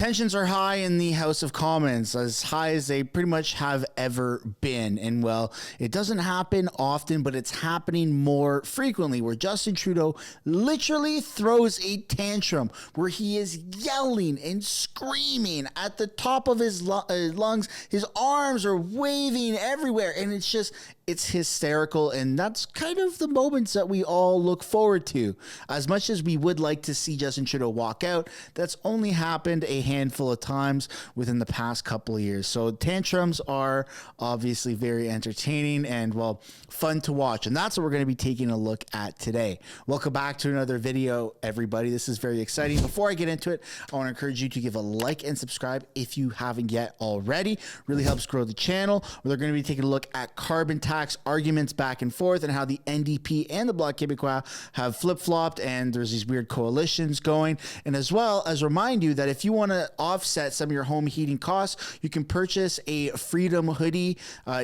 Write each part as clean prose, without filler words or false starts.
Tensions are high in the House of Commons, as high as they pretty much have ever been. And well, it doesn't happen often, but it's happening more frequently, where Justin Trudeau literally throws a tantrum, where he is yelling and screaming at the top of his lungs. His arms are waving everywhere, and it's hysterical. And that's kind of the moments that we all look forward to. As much as we would like to see Justin Trudeau walk out, that's only happened a handful of times within the past couple of years. So tantrums are obviously very entertaining and, well, fun to watch. And that's what we're going to be taking a look at today. Welcome back to another video, everybody. This is very exciting. Before I get into it, I want to encourage you to give a like and subscribe if you haven't yet already. Really helps grow the channel. We're going to be taking a look at carbon tax arguments back and forth and how the NDP and the Bloc Québécois have flip-flopped, and there's these weird coalitions going. And as well as remind you that if you want to offset some of your home heating costs, you can purchase a Freedom hoodie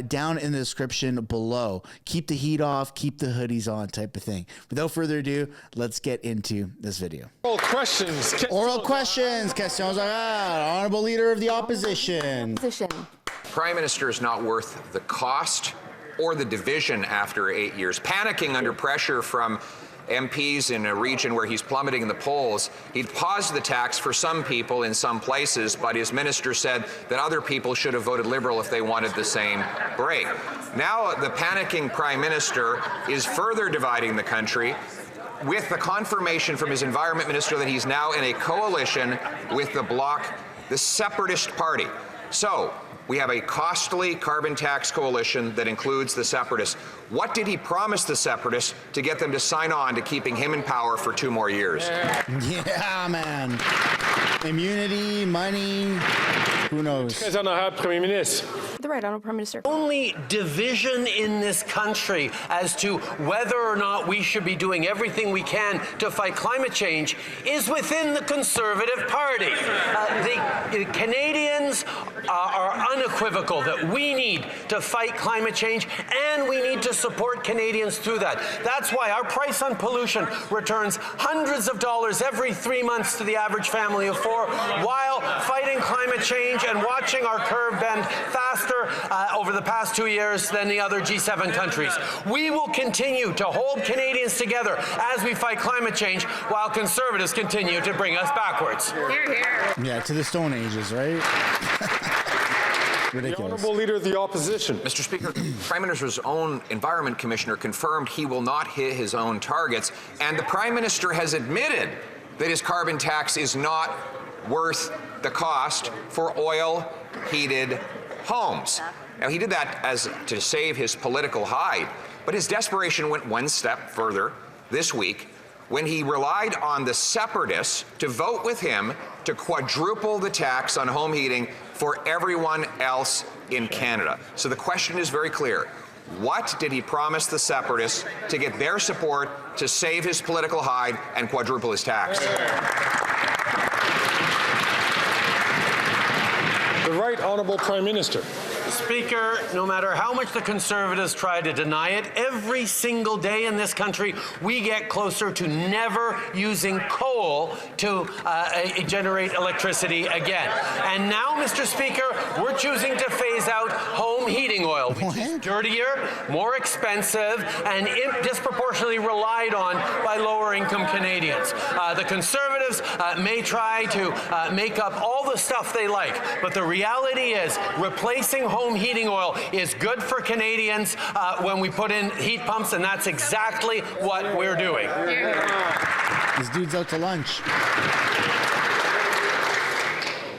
down in the description below. Keep the heat off, keep the hoodies on type of thing. Without further ado, let's get into this video. Oral questions. Oral questions. Questions orales. Honorable Leader of the Opposition. Prime Minister is not worth the cost or the division after 8 years. Panicking under pressure from MPs in a region where he's plummeting in the polls. He'd paused the tax for some people in some places, but his minister said that other people should have voted Liberal if they wanted the same break. Now the panicking Prime Minister is further dividing the country with the confirmation from his Environment Minister that he's now in a coalition with the Bloc, the Separatist Party. So we have a costly carbon tax coalition that includes the Separatists. What did he promise the Separatists to get them to sign on to keeping him in power for 2 more years? Yeah, man. Immunity, money, who knows? Très honorable Premier Ministre. The right honourable Prime Minister. Only division in this country as to whether or not we should be doing everything we can to fight climate change is within the Conservative Party. The Canadians are unequivocal that we need to fight climate change, and we need to support Canadians through that. That's why our price on pollution returns hundreds of dollars every 3 months to the average family of 4, while fighting climate change and watching our curve bend faster over the past 2 years than the other G7 countries. We will continue to hold Canadians together as we fight climate change, while Conservatives continue to bring us backwards. Hear, hear. Yeah, to the Stone Ages, right? Ridiculous. The Honourable Leader of the Opposition. Mr. Speaker, Prime Minister's own Environment Commissioner confirmed he will not hit his own targets, and the Prime Minister has admitted that his carbon tax is not worth the cost for oil-heated homes. Now, he did that as to save his political hide, but his desperation went one step further this week when he relied on the Separatists to vote with him to quadruple the tax on home heating for everyone else in Canada. So the question is very clear. What did he promise the Separatists to get their support to save his political hide and quadruple his tax? The Right Honourable Prime Minister. Speaker, no matter how much the Conservatives try to deny it, every single day in this country, we get closer to never using coal to generate electricity again. And now, Mr. Speaker, we're choosing to phase out home heating oil, which is dirtier, more expensive, and disproportionately relied on by lower-income Canadians. The Conservatives may try to make up all the stuff they like, but the reality is replacing home heating oil is good for Canadians when we put in heat pumps, and that's exactly what we're doing. This dude's out to lunch.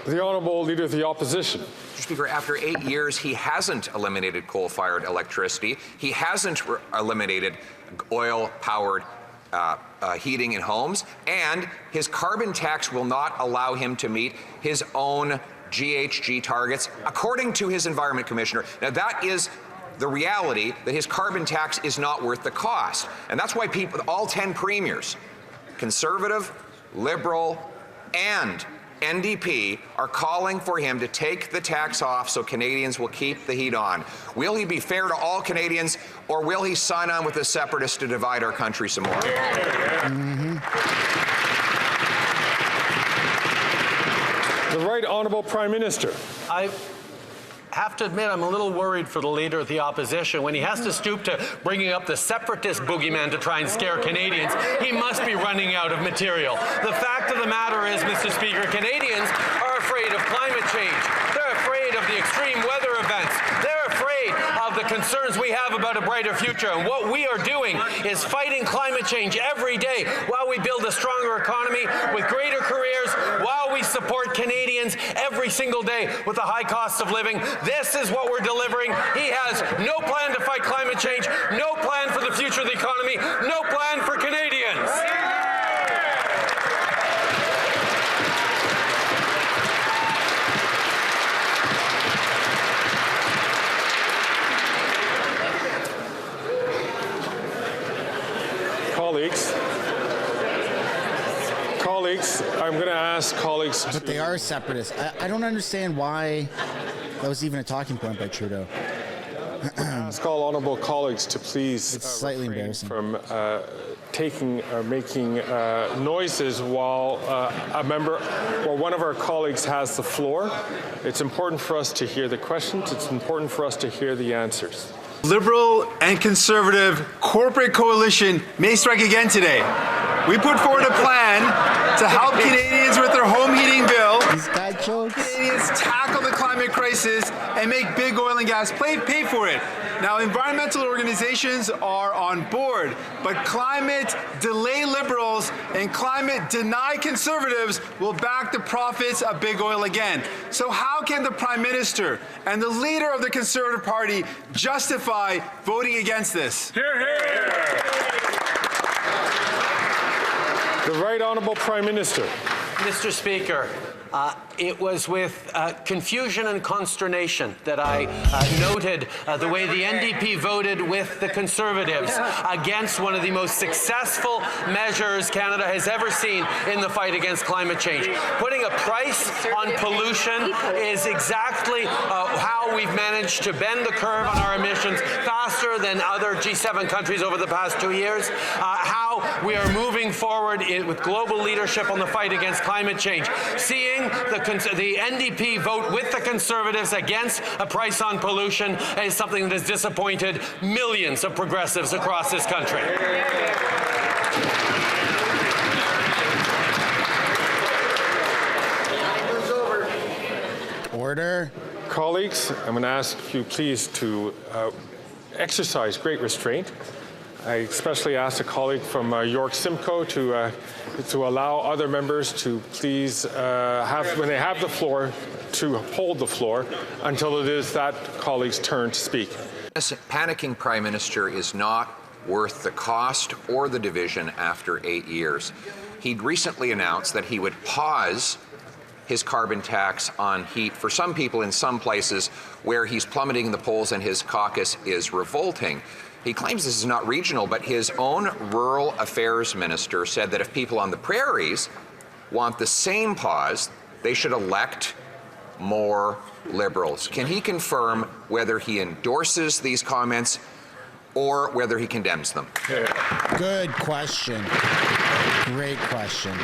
The Honourable Leader of the Opposition. Mr. Speaker, after 8 years, he hasn't eliminated coal-fired electricity. He hasn't eliminated oil-powered heating in homes, and his carbon tax will not allow him to meet his own GHG targets, according to his Environment Commissioner. Now, that is the reality, that his carbon tax is not worth the cost. And that's why people, all 10 premiers, Conservative, Liberal, and NDP, are calling for him to take the tax off so Canadians will keep the heat on. Will he be fair to all Canadians, or will he sign on with the Separatists to divide our country some more? The Right Honourable Prime Minister. I have to admit I'm a little worried for the Leader of the Opposition. When he has to stoop to bringing up the separatist boogeyman to try and scare Canadians, he must be running out of material. The fact of the matter is, Mr. Speaker, Canadians are afraid of climate change. They're afraid of the extreme weather events. They're afraid of the concerns we have about a brighter future. And what we are doing is fighting climate change every day while we build a stronger economy with greater careers, while we support Canadians every single day with the high cost of living. This is what we're delivering. He has no plan to fight climate change, no plan for the future of the economy, no plan for Canadians. Colleagues, I'm going to ask colleagues to... But they are separatists. I don't understand why that was even a talking point by Trudeau. ask all honourable colleagues to please It's slightly embarrassing. from taking or making noises while one of our colleagues has the floor. It's important for us to hear the questions. It's important for us to hear the answers. Liberal and conservative corporate coalition may strike again today. We put forward a plan to help Canadians with their home heating bill. These guy jokes. Canadians tackle the climate crisis and make big oil and gas pay for it. Now, environmental organizations are on board, but climate delay liberals and climate deny conservatives will back the profits of big oil again. So how can the Prime Minister and the leader of the Conservative Party justify voting against this? Hear, hear. The Right Honourable Prime Minister. Mr. Speaker, it was with confusion and consternation that I noted the way the NDP voted with the Conservatives against one of the most successful measures Canada has ever seen in the fight against climate change. Putting a price on pollution is exactly how we've managed to bend the curve on our emissions faster than other G7 countries over the past 2 years. How we are moving forward with global leadership on the fight against climate change. Seeing the NDP vote with the Conservatives against a price on pollution is something that has disappointed millions of progressives across this country. Order. Colleagues, I'm going to ask you please to exercise great restraint. I especially asked a colleague from York Simcoe to allow other members to please when they have the floor, to hold the floor until it is that colleague's turn to speak. This panicking Prime Minister is not worth the cost or the division after 8 years. He'd recently announced that he would pause his carbon tax on heat for some people in some places where he's plummeting the polls and his caucus is revolting. He claims this is not regional, but his own rural affairs minister said that if people on the prairies want the same pause, they should elect more Liberals. Can he confirm whether he endorses these comments or whether he condemns them? Good question. Great question.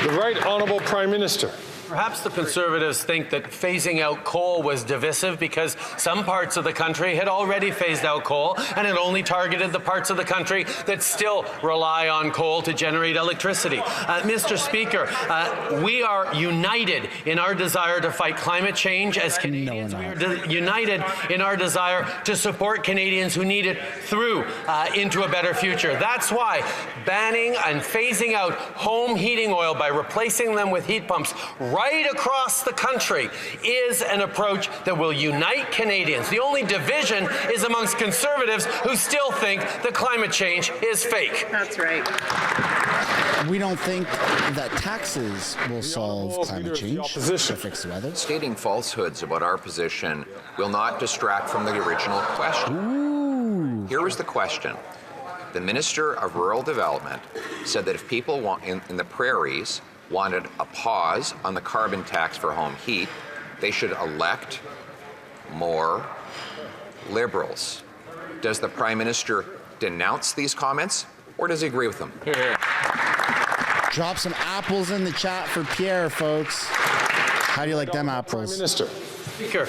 The Right Honourable Prime Minister. Perhaps the Conservatives think that phasing out coal was divisive because some parts of the country had already phased out coal and it only targeted the parts of the country that still rely on coal to generate electricity. Mr. Speaker, we are united in our desire to fight climate change as Canadians. We are united in our desire to support Canadians who need it through into a better future. That's why banning and phasing out home heating oil by replacing them with heat pumps right across the country is an approach that will unite Canadians. The only division is amongst Conservatives who still think that climate change is fake. That's right. We don't think that taxes will solve climate change or fix the weather. Stating falsehoods about our position will not distract from the original question. Ooh. Here was the question. The Minister of Rural Development said that if people in the prairies wanted a pause on the carbon tax for home heat, they should elect more Liberals. Does the Prime Minister denounce these comments, or does he agree with them? Drop some apples in the chat for Pierre, folks. How do you like them Prime apples? Minister. Speaker,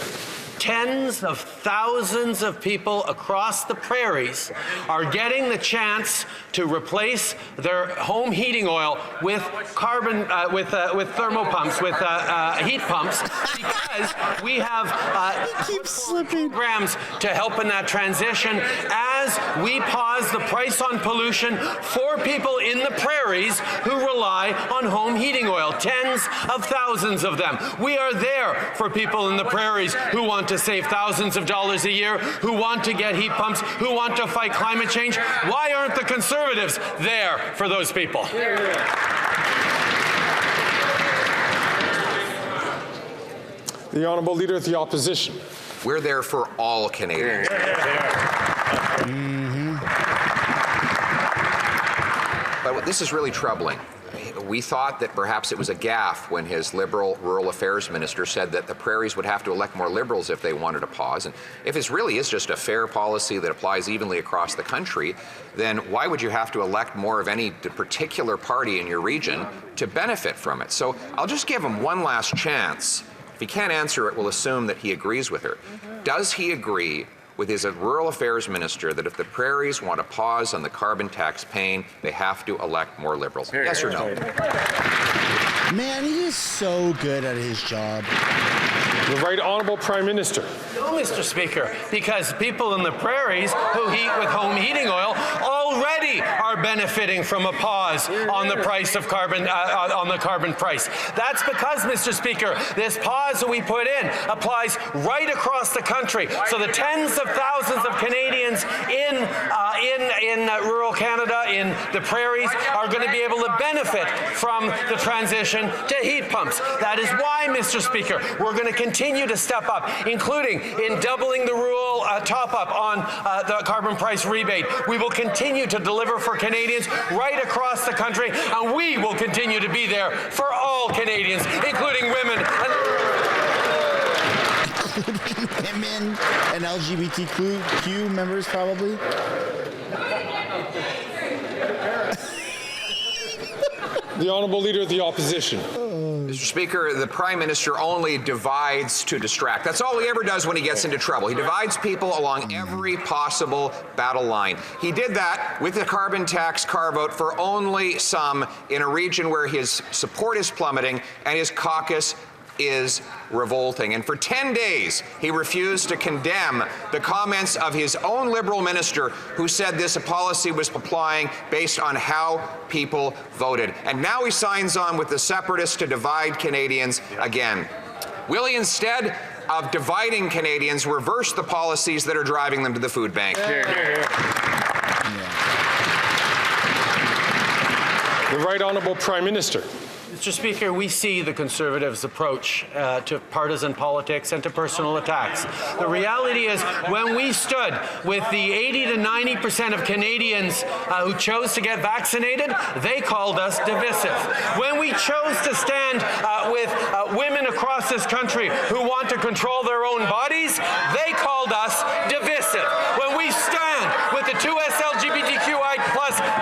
tens of thousands of people across the prairies are getting the chance to replace their home heating oil with carbon, with thermopumps, with heat pumps, because we have programs to help in that transition as we pause the price on pollution for people in the prairies who rely on home heating oil. Tens of thousands of them. We are there for people in the prairies who want to save thousands of dollars a year, who want to get heat pumps, who want to fight climate change. Why aren't the Conservatives there for those people? The Honourable Leader of the Opposition. We're there for all Canadians. But this is really troubling. We thought that perhaps it was a gaffe when his Liberal Rural Affairs Minister said that the prairies would have to elect more Liberals if they wanted a pause. And if this really is just a fair policy that applies evenly across the country, then why would you have to elect more of any particular party in your region to benefit from it? So I'll just give him one last chance. If he can't answer it, we'll assume that he agrees with her. Does he agree with his Rural Affairs Minister that if the prairies want to pause on the carbon tax pain, they have to elect more Liberals? Yes or no? Man, he is so good at his job. The Right Honourable Prime Minister. No, Mr. Speaker, because people in the prairies who heat with home heating oil already are benefiting from a pause on the price of carbon, on the carbon price. That's because, Mr. Speaker, this pause that we put in applies right across the country. So the tens of thousands of Canadians in rural Canada, in the prairies, are going to be able to benefit from the transition to heat pumps. That is why, Mr. Speaker, we're going to continue to step up, including in doubling the rural top-up on the carbon price rebate. We will continue to deliver for Canadians right across the country, and we will continue to be there for all Canadians, including women. Women and LGBTQ members, probably. The Honourable Leader of the Opposition. Mr. Speaker, the Prime Minister only divides to distract. That's all he ever does when he gets into trouble. He divides people along every possible battle line. He did that with the carbon tax carve-out for only some in a region where his support is plummeting and his caucus is revolting. And for 10 days, he refused to condemn the comments of his own Liberal minister who said this policy was applying based on how people voted. And now he signs on with the separatists to divide Canadians again. Will he, instead of dividing Canadians, reverse the policies that are driving them to the food bank? The Right Honourable Prime Minister. Mr. Speaker, we see the Conservatives' approach to partisan politics and to personal attacks. The reality is, when we stood with the 80 to 90% of Canadians who chose to get vaccinated, they called us divisive. When we chose to stand with women across this country who want to control their own bodies, they called us divisive. When we stand with the 2 LGBTQI+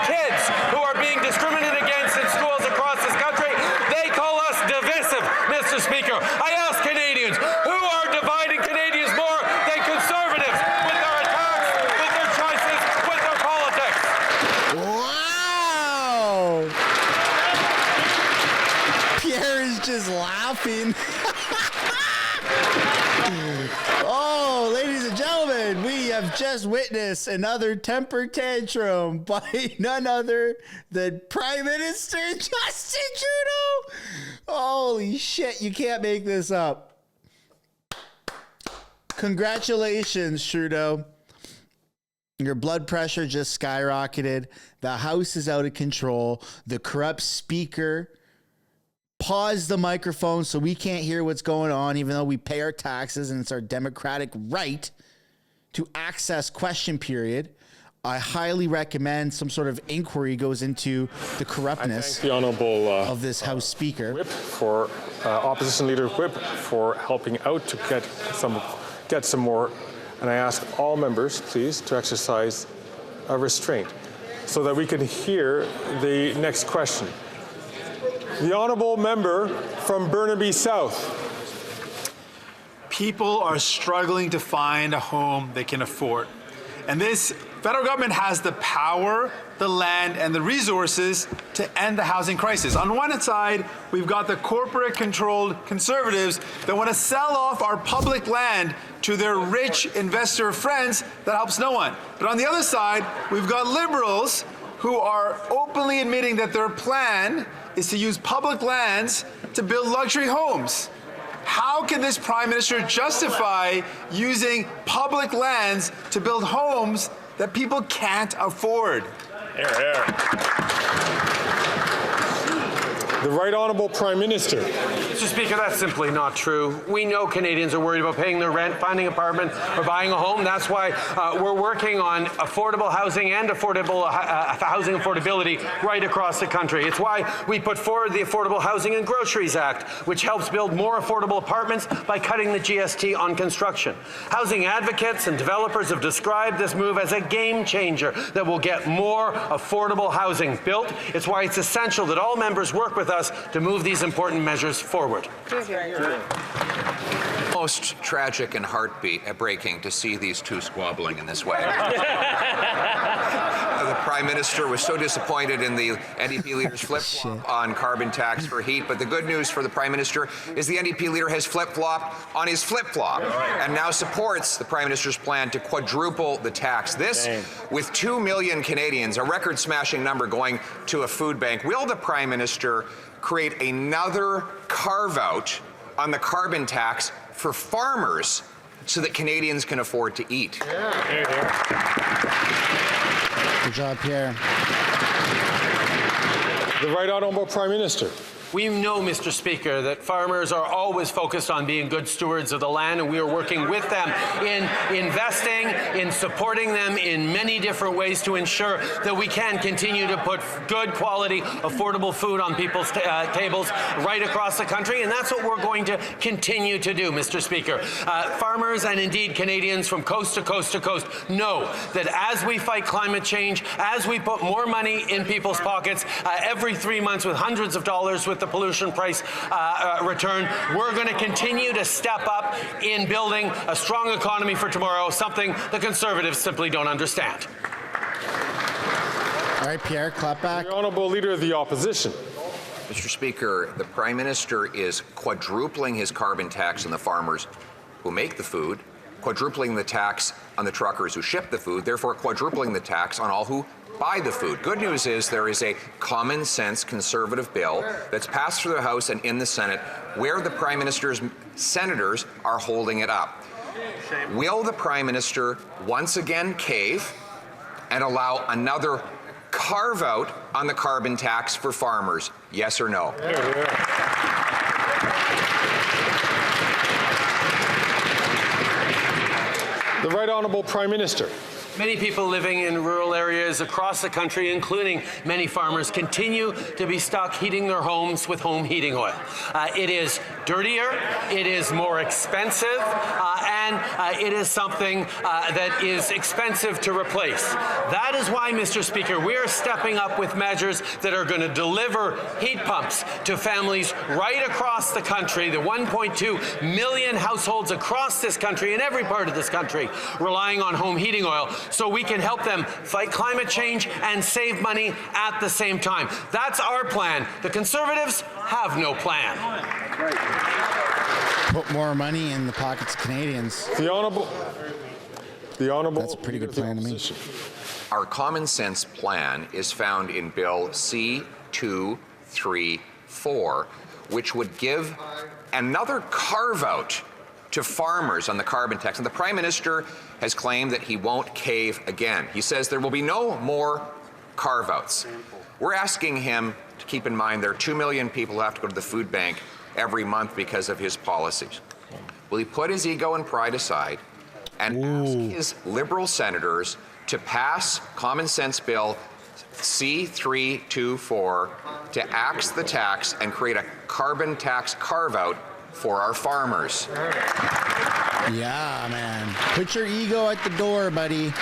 kids who are being discriminated against in schools across this country, they call us divisive, Mr. Speaker. I ask Canadians, who are dividing Canadians more than Conservatives with their attacks, with their choices, with their politics? Wow! Pierre is just laughing. Oh, ladies and gentlemen, we have just witnessed another temper tantrum by none other than Prime Minister Justin Trudeau. Holy shit, you can't make this up. Congratulations, Trudeau. Your blood pressure just skyrocketed. The House is out of control. The corrupt speaker paused the microphone so we can't hear what's going on, even though we pay our taxes and it's our democratic right to access question period. I highly recommend some sort of inquiry goes into the corruptness the Honourable of this House Speaker. Whip for Opposition Leader Whip for helping out to get some more. And I ask all members, please, to exercise restraint so that we can hear the next question. The Honourable Member from Burnaby South. people are struggling to find a home they can afford. And this federal government has the power, the land, and the resources to end the housing crisis. On one side, we've got the corporate-controlled conservatives that want to sell off our public land to their rich investor friends that helps no one. But on the other side, we've got liberals who are openly admitting that their plan is to use public lands to build luxury homes. How can this Prime Minister justify using public lands to build homes that people can't afford? Here, here. The Right Honourable Prime Minister. Mr. Speaker, that's simply not true. We know Canadians are worried about paying their rent, finding an apartment, or buying a home. That's why we're working on affordable housing and affordable housing affordability right across the country. It's why we put forward the Affordable Housing and Groceries Act, which helps build more affordable apartments by cutting the GST on construction. Housing advocates and developers have described this move as a game changer that will get more affordable housing built. It's why it's essential that all members work with us to move these important measures forward. Most tragic and heartbreaking to see these two squabbling in this way. The Prime Minister was so disappointed in the NDP leader's flip-flop on carbon tax for heat, but the good news for the Prime Minister is the NDP leader has flip-flopped on his flip-flop and now supports the Prime Minister's plan to quadruple the tax. This, with 2 million Canadians, a record-smashing number going to a food bank. Will the Prime Minister create another carve-out on the carbon tax for farmers so that Canadians can afford to eat? Good job, Pierre. The Right Honourable Prime Minister. We know, Mr. Speaker, that farmers are always focused on being good stewards of the land, and we are working with them in investing, in supporting them in many different ways to ensure that we can continue to put good quality, affordable food on people's tables right across the country, and that's what we're going to continue to do, Mr. Speaker. Farmers and indeed Canadians from coast to coast to coast know that as we fight climate change, as we put more money in people's pockets every 3 months with hundreds of dollars with the pollution price return, we're going to continue to step up in building a strong economy for tomorrow, something the Conservatives simply don't understand. All right, Pierre, clap back. The Honourable Leader of the Opposition. Mr. Speaker, the Prime Minister is quadrupling his carbon tax on the farmers who make the food, quadrupling the tax on the truckers who ship the food, therefore quadrupling the tax on all who buy the food. Good news is there is a common sense Conservative bill that's passed through the House and in the Senate where the Prime Minister's senators are holding it up. Will the Prime Minister once again cave and allow another carve out on the carbon tax for farmers? Yes or no? The Right Honourable Prime Minister. Many people living in rural areas across the country, including many farmers, continue to be stuck heating their homes with home heating oil. It is dirtier, it is more expensive, and it is something that is expensive to replace. That is why, Mr. Speaker, we are stepping up with measures that are going to deliver heat pumps to families right across the country, the 1.2 million households across this country, in every part of this country, relying on home heating oil, so we can help them fight climate change and save money at the same time. That's our plan. The Conservatives have no plan. Put more money in the pockets of Canadians. The Honourable. That's a pretty good plan to me. Our common sense plan is found in Bill C-234, which would give another carve-out to farmers on the carbon tax. And the Prime Minister has claimed that he won't cave again. He says there will be no more carve-outs. We're asking him to keep in mind there are 2 million people who have to go to the food bank every month because of his policies. Will he put his ego and pride aside and ask his Liberal senators to pass common sense bill C-324 to axe the tax and create a carbon tax carve-out for our farmers? Yeah, man. Put your ego at the door, buddy.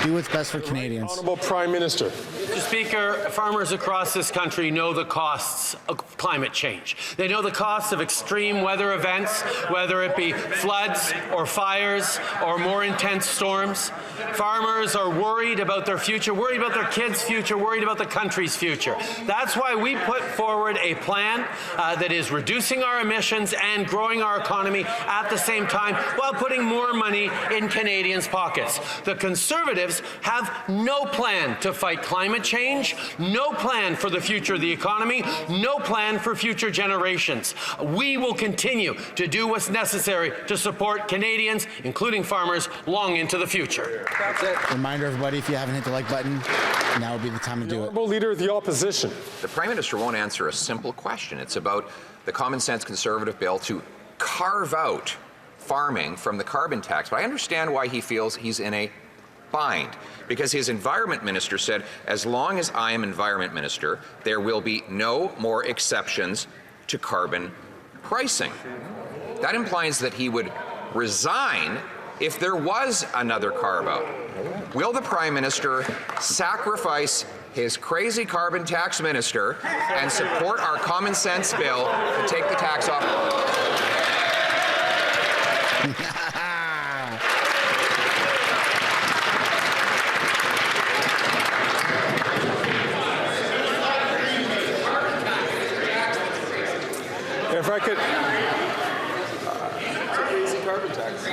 Do what's best for Canadians. Honourable Prime Minister. Mr. Speaker, farmers across this country know the costs of climate change. They know the costs of extreme weather events, whether it be floods or fires or more intense storms. Farmers are worried about their future, worried about their kids' future, worried about the country's future. That's why we put forward a plan that is reducing our emissions and growing our economy at the same time while putting more money in Canadians' pockets. The Conservatives have no plan to fight climate change, no plan for the future of the economy, no plan for future generations. We will continue to do what's necessary to support Canadians, including farmers, long into the future. That's it. Reminder, everybody, if you haven't hit the like button, now would be the time to do it. Honourable Leader of the Opposition. The Prime Minister won't answer a simple question. It's about the common sense Conservative bill to carve out farming from the carbon tax. But I understand why he feels he's in a bind, because his Environment Minister said, as long as I am Environment Minister, there will be no more exceptions to carbon pricing. That implies that he would resign if there was another carve-out. Will the Prime Minister sacrifice his crazy carbon tax minister and support our common sense bill to take the tax off? If I could, It's a crazy carbon tax.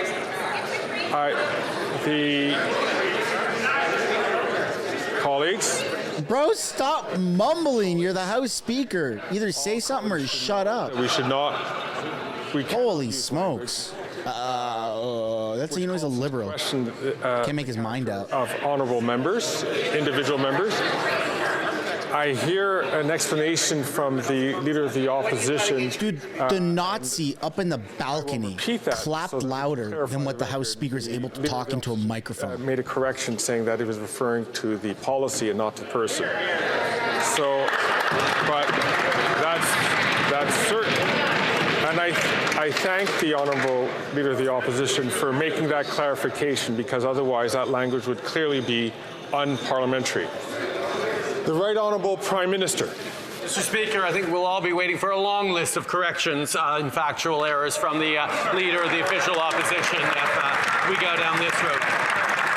the colleagues, Bro, stop mumbling. You're the House Speaker. Either say something or shut up. we should not. Holy smokes. That's, you know, he's a liberal. Question Can't make his mind up. of honourable members, individual members. I hear an explanation from the Leader of the Opposition. Dude, the Nazi up in the balcony repeat that clapped so that louder than what the House Speaker is able to talk into a microphone. Made a correction saying that he was referring to the policy and not the person. So, but that's certain. And I thank the Honourable Leader of the Opposition for making that clarification, because otherwise that language would clearly be unparliamentary. The Right Honourable Prime Minister. Mr. Speaker, I think we'll all be waiting for a long list of corrections and factual errors from the Leader of the official opposition if we go down this road.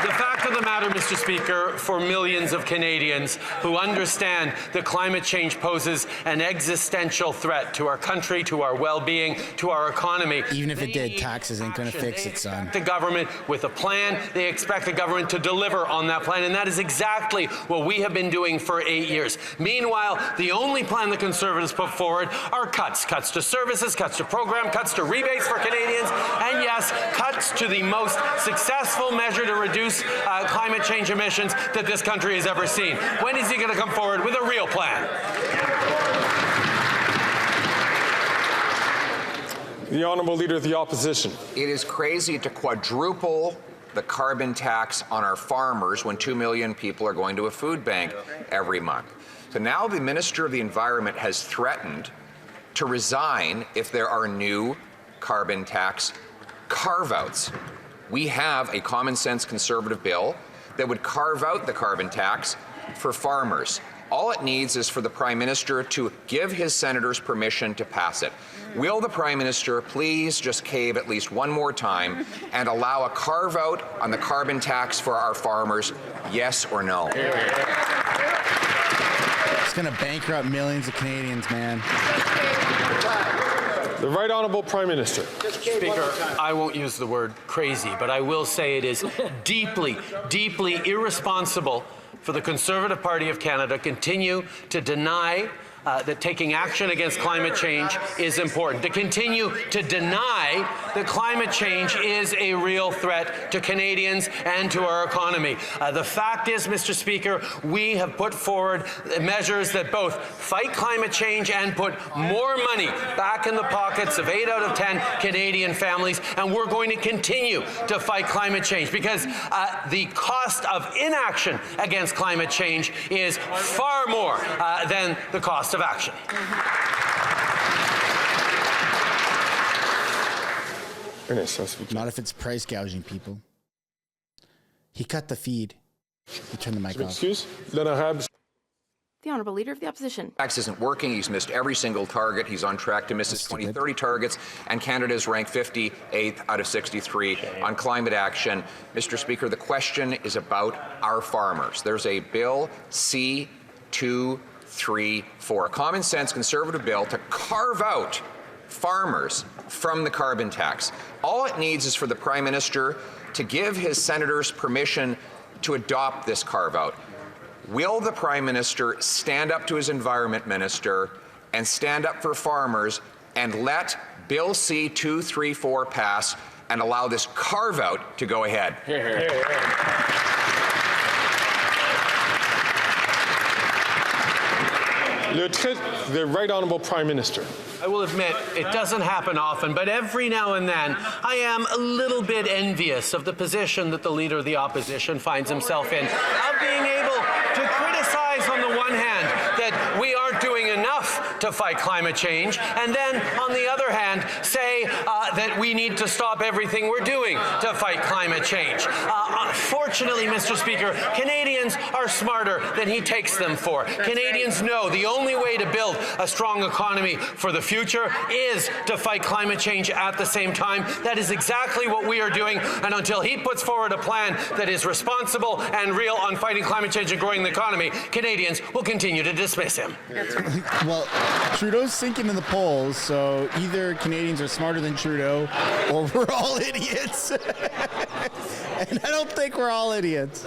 The fact of the matter, Mr. Speaker, for millions of Canadians who understand that climate change poses an existential threat to our country, to our well-being, to our economy. Even if it did, taxes ain't going to fix it, son. The government with a plan. They expect the government to deliver on that plan, and that is exactly what we have been doing for 8 years. Meanwhile, the only plan the Conservatives put forward are cuts. Cuts to services, cuts to program, cuts to rebates for Canadians, and yes, cuts to the most successful measure to reduce climate change emissions that this country has ever seen. When is he going to come forward with a real plan? The Honourable Leader of the Opposition. It is crazy to quadruple the carbon tax on our farmers when 2 million people are going to a food bank every month. So now the Minister of the Environment has threatened to resign if there are new carbon tax carve-outs. We have a common sense Conservative bill that would carve out the carbon tax for farmers. All it needs is for the Prime Minister to give his senators permission to pass it. Will the Prime Minister please just cave at least one more time and allow a carve out on the carbon tax for our farmers? Yes or no? It's going to bankrupt millions of Canadians, man. The Right Honourable Prime Minister. Speaker, I won't use the word crazy, but I will say it is deeply, deeply irresponsible for the Conservative Party of Canada to continue to deny that taking action against climate change is important, to continue to deny that climate change is a real threat to Canadians and to our economy. The fact is, Mr. Speaker, we have put forward measures that both fight climate change and put more money back in the pockets of 8 out of 10 Canadian families, and we're going to continue to fight climate change because the cost of inaction against climate change is far more than the cost of action. Not if it's price gouging, people. He cut the feed. He turned the mic off. Excuse? L'honorable. The Honourable Leader of the Opposition. Tax isn't working. He's missed every single target. He's on track to miss his 2030 targets, and Canada is ranked 58th out of 63 on climate action. Mr. Speaker, the question is about our farmers. There's a bill C-234, a common sense conservative bill to carve out farmers from the carbon tax. All it needs is for the Prime Minister to give his senators permission to adopt this carve-out. Will the Prime Minister stand up to his Environment Minister and stand up for farmers and let Bill C-234 pass and allow this carve-out to go ahead? The Right Honourable Prime Minister. I will admit, it doesn't happen often, but every now and then I am a little bit envious of the position that the Leader of the Opposition finds himself in, of being able to criticize on the one hand that we aren't doing enough to fight climate change, and then on the other hand say that we need to stop everything we're doing to fight climate change. Unfortunately, Mr. Speaker, Canadians are smarter than he takes them for. Canadians know the only way to build a strong economy for the future is to fight climate change at the same time. That is exactly what we are doing, and until he puts forward a plan that is responsible and real on fighting climate change and growing the economy, Canadians will continue to dismiss him. Well, Trudeau's sinking in the polls, so either Canadians are smarter than Trudeau or we're all idiots. And I don't think we're all idiots.